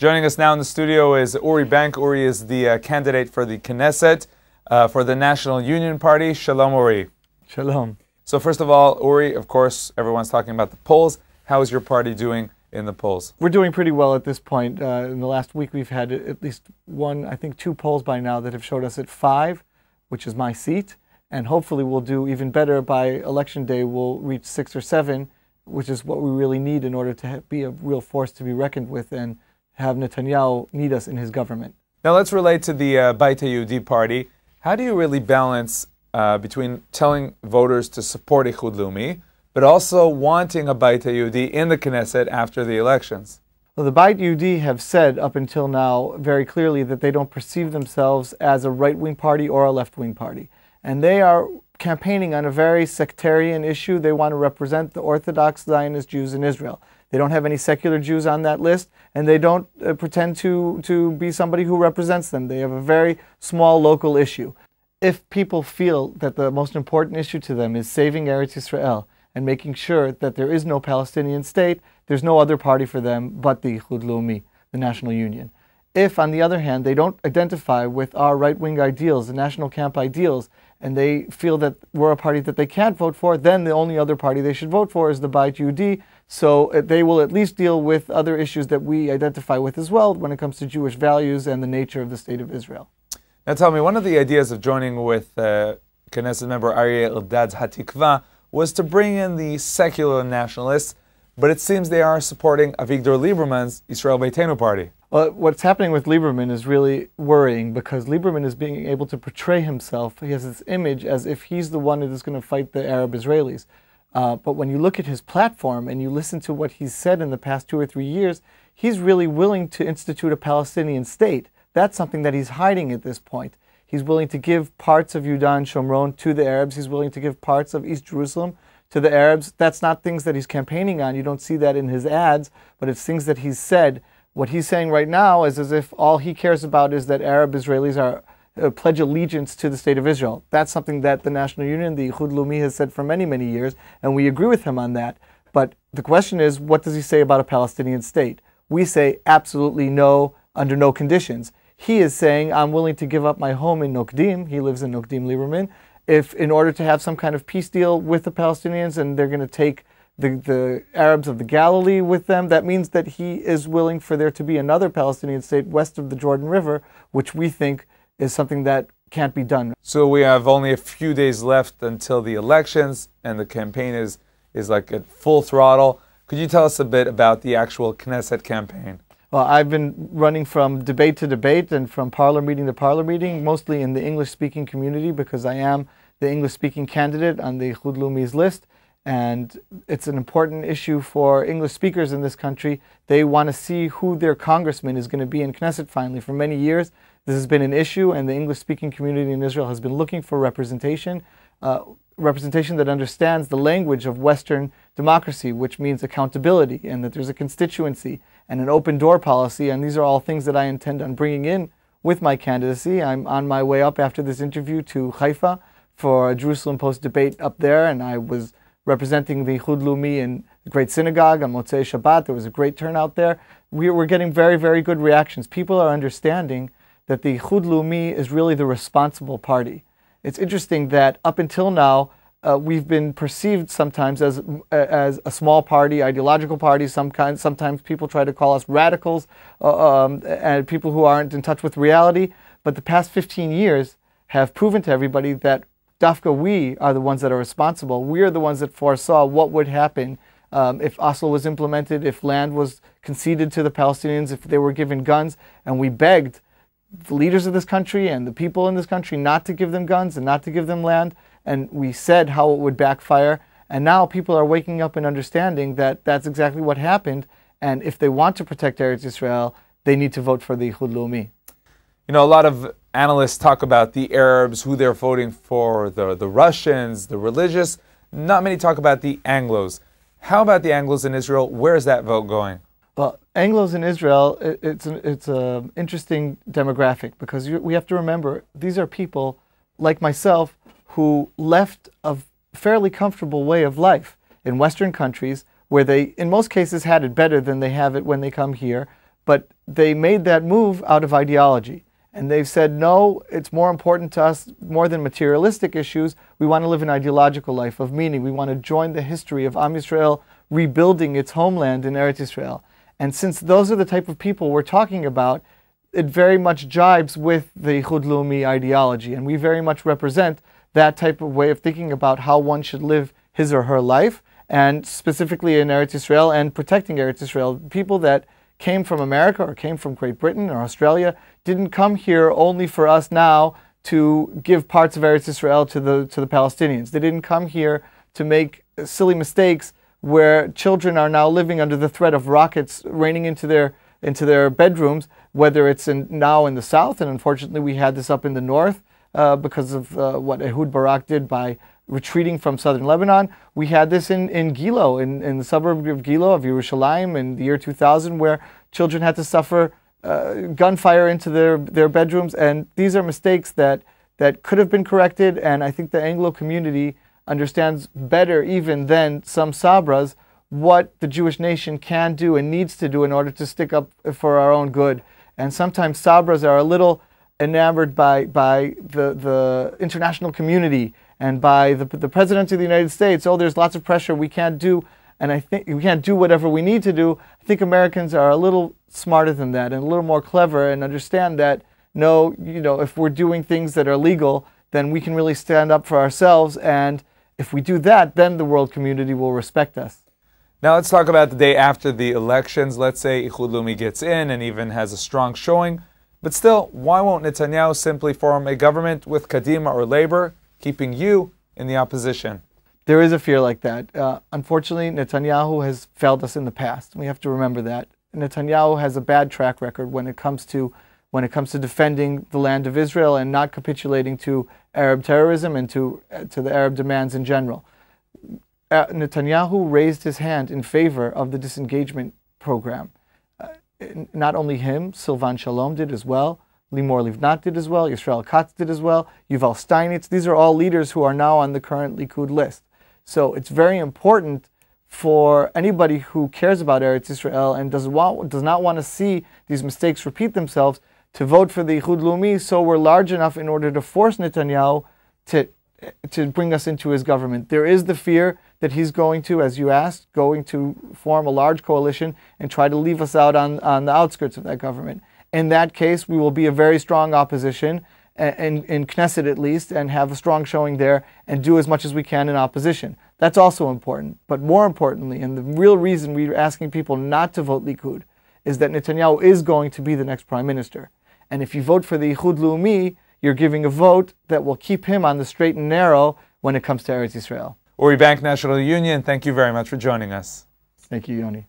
Joining us now in the studio is Uri Bank. Uri is the candidate for the Knesset for the National Union Party. Shalom, Uri. Shalom. So first of all, Uri, of course, everyone's talking about the polls. How is your party doing in the polls? We're doing pretty well at this point. In the last week, we've had at least one, I think 2 polls by now that have showed us at 5, which is my seat. And hopefully we'll do even better by election day. We'll reach 6 or 7, which is what we really need in order to be a real force to be reckoned with and have Netanyahu need us in his government. Now let's relate to the Bayit HaYehudi party. How do you really balance between telling voters to support Ichud Leumi, but also wanting a Bayit HaYehudi in the Knesset after the elections? Well, the Bayit HaYehudi have said up until now very clearly that they don't perceive themselves as a right-wing party or a left-wing party. And they are campaigning on a very sectarian issue. They want to represent the Orthodox Zionist Jews in Israel. They don't have any secular Jews on that list, and they don't pretend to be somebody who represents them. They have a very small local issue. If people feel that the most important issue to them is saving Eretz Yisrael and making sure that there is no Palestinian state, there's no other party for them but the Ichud Leumi, the National Union. If, on the other hand, they don't identify with our right-wing ideals, the national camp ideals, and they feel that we're a party that they can't vote for, then the only other party they should vote for is the Bayit HaYehudi. So they will at least deal with other issues that we identify with as well when it comes to Jewish values and the nature of the State of Israel. Now tell me, one of the ideas of joining with Knesset member Aryeh Eldad's Hatikva was to bring in the secular nationalists, but it seems they are supporting Avigdor Lieberman's Israel Beitenu party. Well, what's happening with Lieberman is really worrying because Lieberman is being able to portray himself. He has this image as if he's the one that is going to fight the Arab Israelis. But when you look at his platform and you listen to what he's said in the past 2 or 3 years, he's really willing to institute a Palestinian state. That's something that he's hiding at this point. He's willing to give parts of Yudah and Shomron to the Arabs. He's willing to give parts of East Jerusalem to the Arabs. That's not things that he's campaigning on. You don't see that in his ads, but it's things that he's said. What he's saying right now is as if all he cares about is that Arab Israelis are pledge allegiance to the State of Israel. That's something that the National Union, the Ichud Leumi, has said for many, many years, and we agree with him on that. But the question is, what does he say about a Palestinian state? We say absolutely no, under no conditions. He is saying, I'm willing to give up my home in Nokdim. He lives in Nokdim, Lieberman, if in order to have some kind of peace deal with the Palestinians, and they're going to take the Arabs of the Galilee with them, that means that he is willing for there to be another Palestinian state west of the Jordan River, which we think is something that can't be done. So we have only a few days left until the elections, and the campaign is like at full throttle. Could you tell us a bit about the actual Knesset campaign? Well, I've been running from debate to debate and from parlor meeting to parlor meeting, mostly in the English-speaking community because I am the English-speaking candidate on the Ichud Leumi's list. And it's an important issue for English speakers in this country. They want to see who their congressman is going to be in Knesset finally. For many years, this has been an issue, and the English-speaking community in Israel has been looking for representation, representation that understands the language of Western democracy, which means accountability, and that there's a constituency and an open door policy, and these are all things that I intend on bringing in with my candidacy. I'm on my way up after this interview to Haifa for a Jerusalem Post debate up there, and I was representing the Ichud Leumi in the Great Synagogue on Motzei Shabbat. There was a great turnout there. We're getting very, very good reactions. People are understanding that the Ichud Leumi is really the responsible party. It's interesting that up until now, we've been perceived sometimes as a small party, ideological party. Sometimes people try to call us radicals and people who aren't in touch with reality. But the past 15 years have proven to everybody that Dafka, we are the ones that are responsible. We are the ones that foresaw what would happen if Oslo was implemented, if land was conceded to the Palestinians, if they were given guns. And we begged the leaders of this country and the people in this country not to give them guns and not to give them land. And we said how it would backfire. And now people are waking up and understanding that that's exactly what happened. And if they want to protect Eretz Yisrael, they need to vote for the Ichud Leumi. You know, a lot of analysts talk about the Arabs, who they're voting for, the Russians, the religious. Not many talk about the Anglos. How about the Anglos in Israel? Where is that vote going? Well, Anglos in Israel, it's an interesting demographic because we have to remember these are people like myself who left a fairly comfortable way of life in Western countries where they, in most cases, had it better than they have it when they come here. But they made that move out of ideology. And they've said, no, it's more important to us, more than materialistic issues. We want to live an ideological life of meaning. We want to join the history of Am Yisrael rebuilding its homeland in Eretz Yisrael. And since those are the type of people we're talking about, it very much jibes with the Ichud Leumi ideology. And we very much represent that type of way of thinking about how one should live his or her life, and specifically in Eretz Yisrael and protecting Eretz Yisrael. People that came from America or came from Great Britain or Australia didn't come here only for us now to give parts of Eretz Yisrael to the Palestinians. They didn't come here to make silly mistakes where children are now living under the threat of rockets raining into their bedrooms, whether it's now in the south, and unfortunately we had this up in the north because of what Ehud Barak did by retreating from southern Lebanon. We had this in Gilo, in the suburb of Gilo, of Yerushalayim, in the year 2000, where children had to suffer gunfire into their bedrooms. And these are mistakes that could have been corrected, and I think the Anglo community understands better even than some Sabras what the Jewish nation can do and needs to do in order to stick up for our own good. And sometimes Sabras are a little enamored by the international community and by the President of the United States. Oh, there's lots of pressure, we can't do, and I think we can't do whatever we need to do. I think Americans are a little smarter than that and a little more clever and understand that, no, if we're doing things that are legal, then we can really stand up for ourselves, and if we do that, then the world community will respect us. Now let's talk about the day after the elections. Let's say Ichud Leumi gets in and even has a strong showing. But still, why won't Netanyahu simply form a government with Kadima or Labor, keeping you in the opposition? There is a fear like that. Unfortunately, Netanyahu has failed us in the past. We have to remember that. Netanyahu has a bad track record when it comes to defending the land of Israel and not capitulating to Arab terrorism and to the Arab demands in general. Netanyahu raised his hand in favor of the disengagement program. Not only him, Silvan Shalom did as well, Limor Livnat did as well, Yisrael Katz did as well, Yuval Steinitz. These are all leaders who are now on the current Likud list. So it's very important for anybody who cares about Eretz Yisrael and does not want to see these mistakes repeat themselves to vote for the Ichud Leumi, so we're large enough in order to force Netanyahu to bring us into his government. There is the fear that he's going to, as you asked, going to form a large coalition and try to leave us out on the outskirts of that government. In that case, we will be a very strong opposition, in Knesset at least, and have a strong showing there and do as much as we can in opposition. That's also important. But more importantly, and the real reason we're asking people not to vote Likud, is that Netanyahu is going to be the next prime minister. And if you vote for the Ichud Leumi, you're giving a vote that will keep him on the straight and narrow when it comes to Eretz Yisrael. Uri Bank National Union, thank you very much for joining us. Thank you, Yoni.